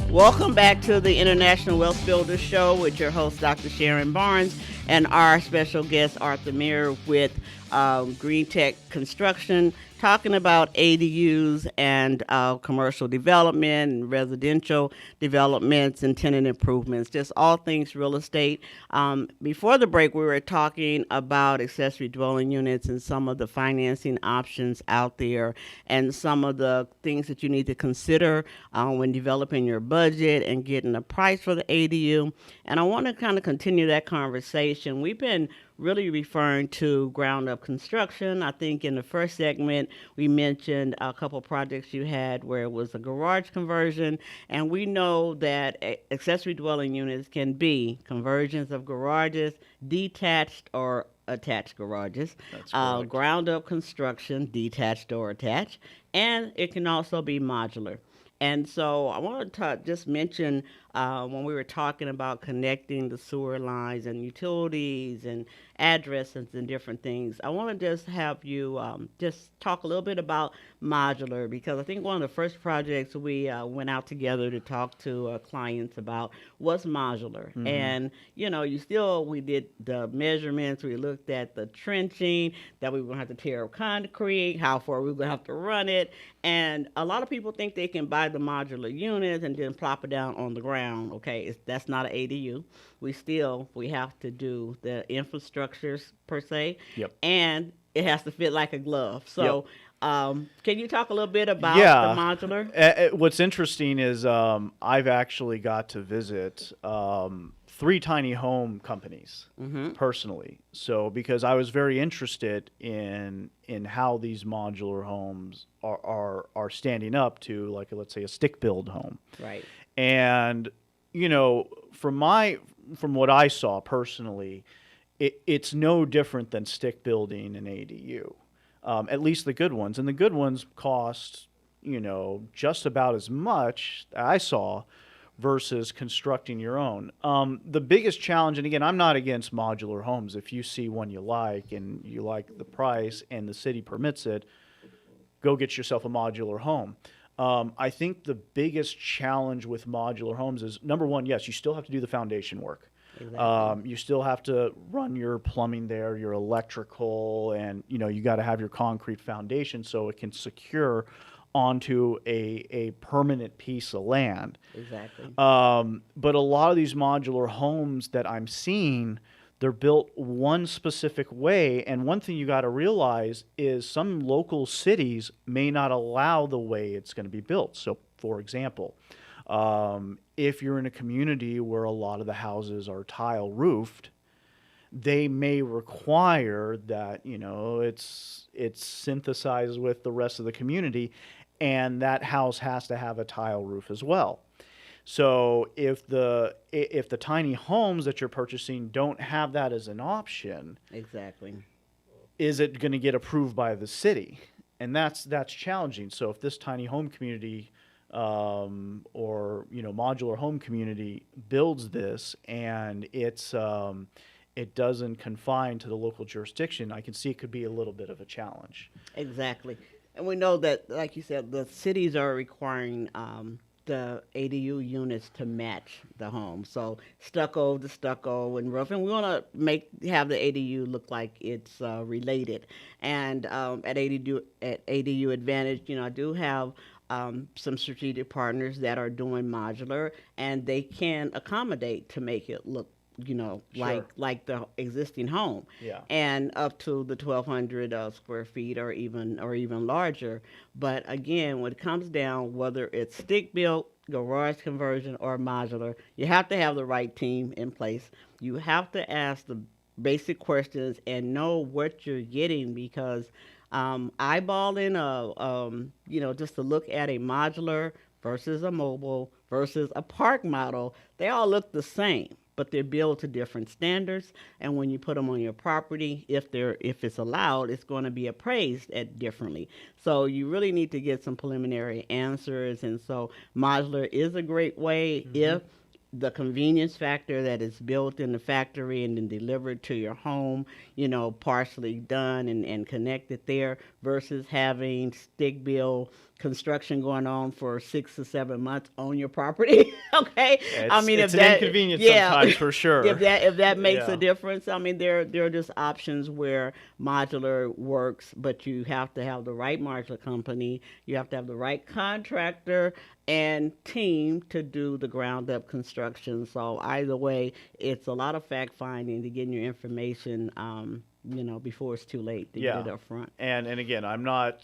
Welcome back to the International Wealth Builder Show with your host, Dr. Sharon Barnes, and our special guest, Arthur Muir, with Greentek Construction, talking about ADUs and commercial development and residential developments and tenant improvements, just all things real estate. Before the break, we were talking about accessory dwelling units and some of the financing options out there and some of the things that you need to consider when developing your budget and getting a price for the ADU. And I want to kind of continue that conversation. We've been really referring to ground up construction. I think in the first segment, we mentioned a couple projects you had where it was a garage conversion, and we know that accessory dwelling units can be conversions of garages, detached or attached garages, ground up construction, detached or attached, and it can also be modular. And so I want to just mention when we were talking about connecting the sewer lines and utilities and addresses and different things, I want to just have you just talk a little bit about modular, because I think one of the first projects we went out together to talk to clients about was modular. Mm-hmm. And, we did the measurements, we looked at the trenching, that we were going to have to tear up concrete, how far we were going to have to run it. And a lot of people think they can buy the modular units and then plop it down on the ground. Okay, that's not an ADU. We have to do the infrastructures per se. Yep. And it has to fit like a glove. So can you talk a little bit about the modular? What's interesting is I've actually got to visit 3 tiny home companies personally. So because I was very interested in how these modular homes are standing up to, like, let's say, a stick build home. Right. And from what I saw personally, it's no different than stick building an ADU. At least the good ones. And the good ones cost, just about as much, I saw, versus constructing your own. The biggest challenge, and again, I'm not against modular homes. If you see one you like and you like the price and the city permits it, go get yourself a modular home. I think the biggest challenge with modular homes is, number one, yes, you still have to do the foundation work. Exactly. You still have to run your plumbing there, your electrical, and you got to have your concrete foundation so it can secure onto a permanent piece of land. Exactly. But a lot of these modular homes that I'm seeing, they're built one specific way, and one thing you got to realize is some local cities may not allow the way it's going to be built. So, for example, if you're in a community where a lot of the houses are tile roofed, they may require that it's synthesized with the rest of the community, and that house has to have a tile roof as well. So if the tiny homes that you're purchasing don't have that as an option, exactly, is it going to get approved by the city? And that's challenging. So if this tiny home community or modular home community builds this and it doesn't confine to the local jurisdiction, I can see it could be a little bit of a challenge. Exactly. And we know that, like you said, the cities are requiring the ADU units to match the home. So stucco to stucco and roof. And we want to have the ADU look like it's related. And at ADU Advantage, I do have some strategic partners that are doing modular, and they can accommodate to make it look sure, like the existing home, and up to the 1,200 square feet or even larger. But again, when it comes down, whether it's stick built, garage conversion, or modular, you have to have the right team in place. You have to ask the basic questions and know what you're getting, because eyeballing just to look at a modular versus a mobile versus a park model, they all look the same, but they're built to different standards. And when you put them on your property, if it's allowed, it's going to be appraised at differently. So you really need to get some preliminary answers. And so modular is a great way if the convenience factor that is built in the factory and then delivered to your home, partially done and connected there, versus having stick build construction going on for 6 to 7 months on your property. Okay, I mean, it's if an that, inconvenience yeah, sometimes for sure. if that makes Yeah. a difference, I mean, there are just options where modular works, but you have to have the right modular company, you have to have the right contractor and team to do the ground up construction. So either way, it's a lot of fact finding to getting your information. Before it's too late to get Yeah. it up front. And again, I'm not.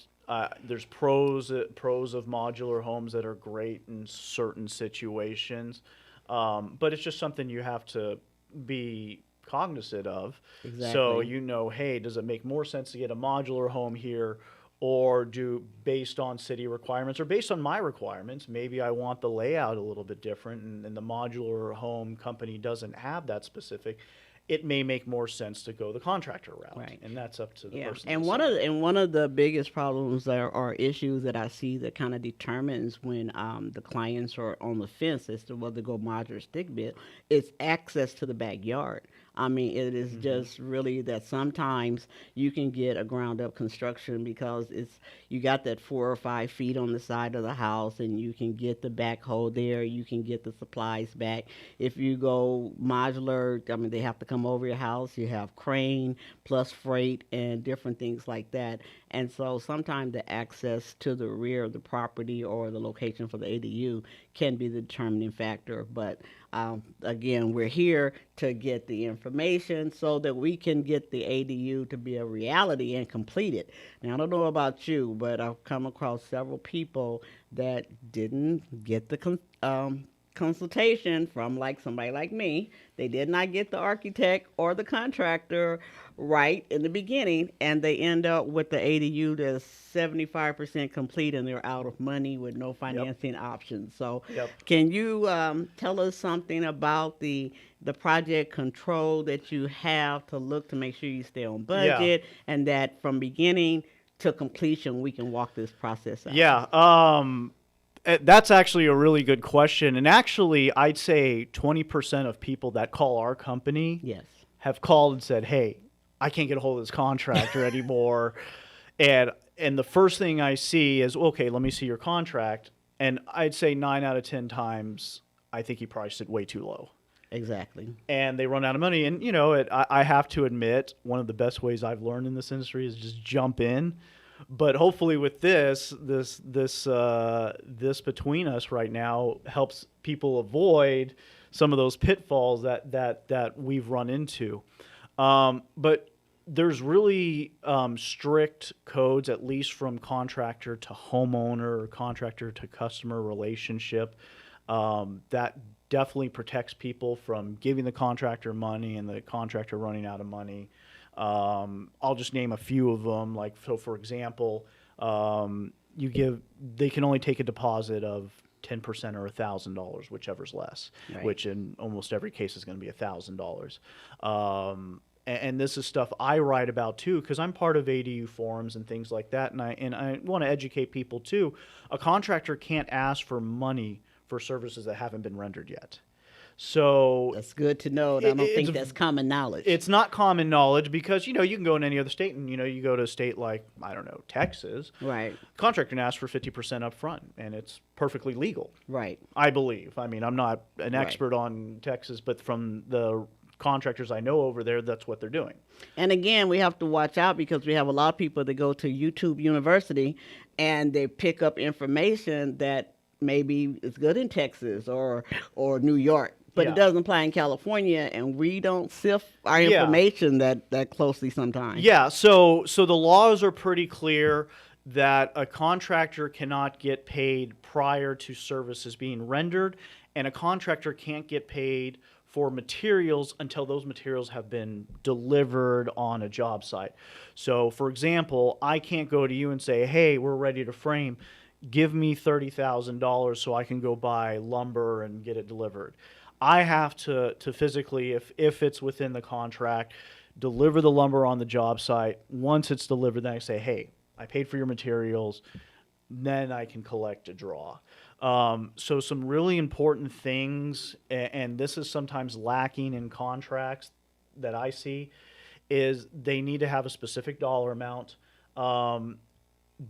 There's pros of modular homes that are great in certain situations, but it's just something you have to be cognizant of. Exactly. So hey, does it make more sense to get a modular home here, or do based on city requirements or based on my requirements? Maybe I want the layout a little bit different, and the modular home company doesn't have that specific. It may make more sense to go the contractor route, Right. and that's up to the person. And one of the biggest problems or issues that I see that kind of determines when the clients are on the fence as to whether to go modular or stick built is access to the backyard. I mean, it is just really that sometimes you can get a ground up construction because you got that 4 or 5 feet on the side of the house, and you can get the backhoe there, you can get the supplies back. If you go modular, I mean, they have to come over your house. You have crane plus freight and different things like that. And so sometimes the access to the rear of the property or the location for the ADU can be the determining factor. But again, we're here to get the information so that we can get the ADU to be a reality and complete it. Now, I don't know about you, but I've come across several people that didn't get the consultation from somebody like me. They did not get the architect or the contractor right in the beginning, and they end up with the ADU that's 75% complete, and they're out of money with no financing options. So can you tell us something about the project control that you have to look to make sure you stay on budget, and that from beginning to completion we can walk this process out? That's actually a really good question. And actually, I'd say 20% of people that call our company have called and said, hey, I can't get a hold of this contractor anymore. And the first thing I see is, okay, let me see your contract. And I'd say 9 out of 10 times, I think he priced it way too low. Exactly. And they run out of money. And, I have to admit, one of the best ways I've learned in this industry is just jump in. But hopefully with this between us right now helps people avoid some of those pitfalls that we've run into. But there's really strict codes, at least from contractor to homeowner or contractor to customer relationship, that definitely protects people from giving the contractor money and the contractor running out of money. I'll just name a few of them. For example, they can only take a deposit of 10% or $1,000, whichever's less, which in almost every case is going to be $1,000. And this is stuff I write about too, because I'm part of ADU forums and things like that. And I want to educate people too. A contractor can't ask for money for services that haven't been rendered yet. So that's good to know. I don't think that's common knowledge. It's not common knowledge because, you can go in any other state and, you go to a state like, I don't know, Texas. Right. Contractor can ask for 50% up front, and it's perfectly legal. Right. I believe. I mean, I'm not an expert on Texas, but from the contractors I know over there, that's what they're doing. And again, we have to watch out because we have a lot of people that go to YouTube University and they pick up information that maybe is good in Texas or New York. But it doesn't apply in California, and we don't sift our information that closely sometimes. Yeah, so the laws are pretty clear that a contractor cannot get paid prior to services being rendered, and a contractor can't get paid for materials until those materials have been delivered on a job site. So, for example, I can't go to you and say, hey, we're ready to frame. Give me $30,000 so I can go buy lumber and get it delivered. I have to physically, if it's within the contract, deliver the lumber on the job site. Once it's delivered, then I say, hey, I paid for your materials. Then I can collect a draw. So some really important things, and this is sometimes lacking in contracts that I see, is they need to have a specific dollar amount.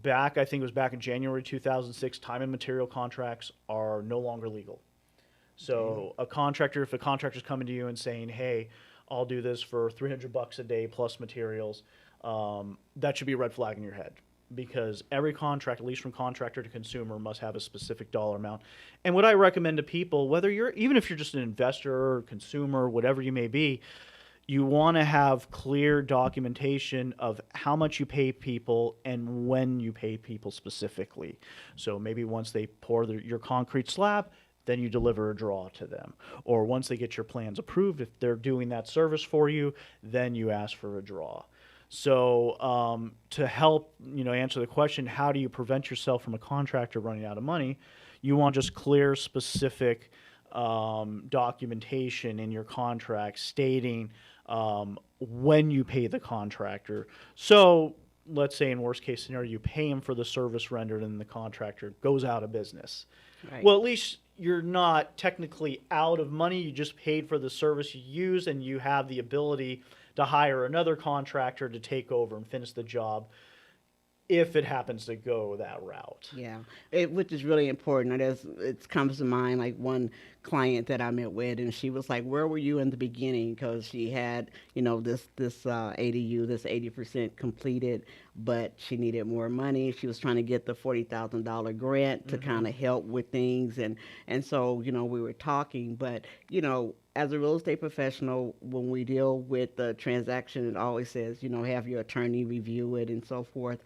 I think it was back in January 2006, time and material contracts are no longer legal. So if a contractor's coming to you and saying, hey, I'll do this for $300 a day plus materials, that should be a red flag in your head, because every contract, at least from contractor to consumer, must have a specific dollar amount. And what I recommend to people, even if you're just an investor or consumer, whatever you may be, you want to have clear documentation of how much you pay people and when you pay people specifically. So maybe once they pour your concrete slab, then you deliver a draw to them. Or once they get your plans approved, if they're doing that service for you, then you ask for a draw. So to help answer the question, how do you prevent yourself from a contractor running out of money? You want just clear, specific documentation in your contract stating when you pay the contractor. So let's say in worst case scenario, you pay him for the service rendered and the contractor goes out of business. Right. Well, at least you're not technically out of money. You just paid for the service you use, and you have the ability to hire another contractor to take over and finish the job if it happens to go that route. Yeah, which is really important. It comes to mind like one client that I met with, and she was like, where were you in the beginning? Because she had, this ADU, this 80% completed, but she needed more money. She was trying to get the $40,000 grant to kind of help with things. And so, we were talking, but, as a real estate professional, when we deal with the transaction, it always says, have your attorney review it and so forth.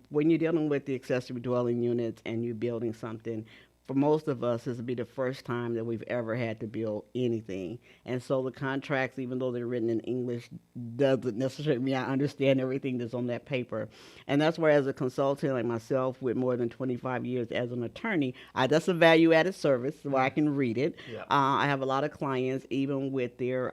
When you're dealing with the accessory dwelling units and you're building something, for most of us, this will be the first time that we've ever had to build anything. And so the contracts, even though they're written in English, doesn't necessarily mean I understand everything that's on that paper. And that's where, as a consultant like myself with more than 25 years as an attorney, that's a value-added service, so I can read it. Yeah. I have a lot of clients, even with their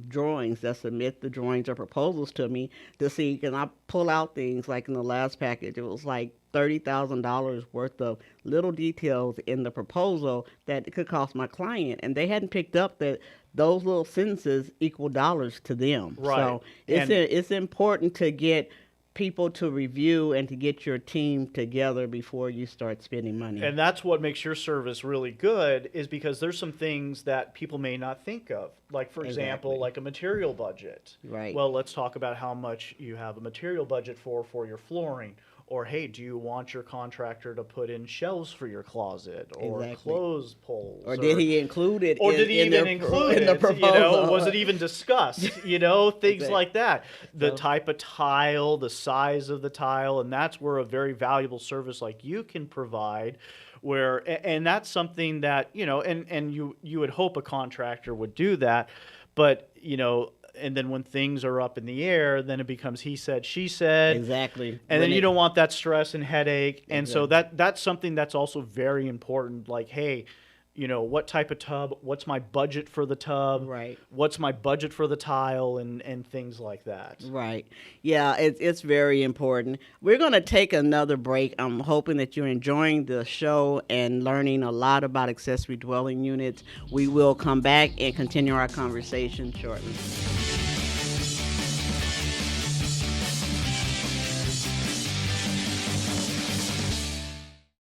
drawings, that submit the drawings or proposals to me to see, can I pull out things like in the last package, it was like $30,000 worth of little details in the proposal that it could cost my client, and they hadn't picked up that those little sentences equal dollars to them. Right. So it's important to get people to review and to get your team together before you start spending money. And that's what makes your service really good, is because there's some things that people may not think of. Like, for example, like a material budget. Right. Well, let's talk about how much you have a material budget for your flooring. Or, hey, do you want your contractor to put in shelves for your closet, or clothes poles? Or did he include it? Or did he even include it? In the proposal? Was it even discussed? Things like that. The type of tile, the size of the tile, and that's where a very valuable service like you can provide. And that's something that and you would hope a contractor would do that, but and then when things are up in the air, then it becomes he said, she said. Exactly. And then you don't want that stress and headache. And so that's something that's also very important. Like, hey, what type of tub? What's my budget for the tub? Right. What's my budget for the tile and things like that? Right. Yeah, it's very important. We're going to take another break. I'm hoping that you're enjoying the show and learning a lot about accessory dwelling units. We will come back and continue our conversation shortly.